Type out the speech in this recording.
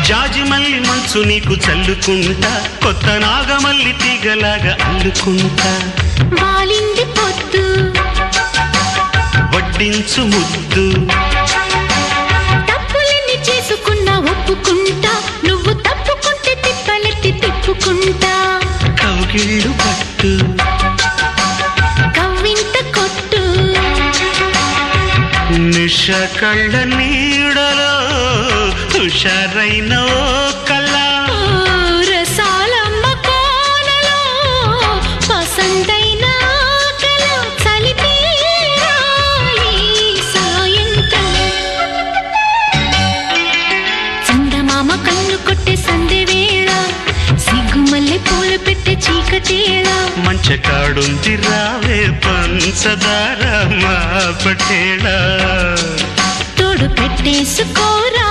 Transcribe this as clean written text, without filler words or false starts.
జాజి మల్లి మంచు నీకు చల్లుకుంటా, కొత్త నాగమల్లి తీగలాగా అల్లుకుంటా. వాలింది పొద్దు వడ్డించు ముద్దు, తప్పులన్నీ చేసుకున్నా ఒప్పుకుంటా, నువ్వు తప్పుకుంటే తిప్పలెత్తి తిప్పుకుంటా. కౌగిళ్ళు పట్టు కవ్వింత కొట్టు, నిష కళ్ళ నీడలో హుషారైన ఓ కళ. రసాలమ్మ కోనలో పసందైన కళ. చలితీరాలి సాయంత్రం, చందమామ కన్ను కొట్టే సందె వేళ, సిగ్గుమల్లె పూలు పెట్టే చీకటేళ. మంచకాడుంది రావే పంచదార మా పటేళ, తోడు పెట్టేసుకోరా.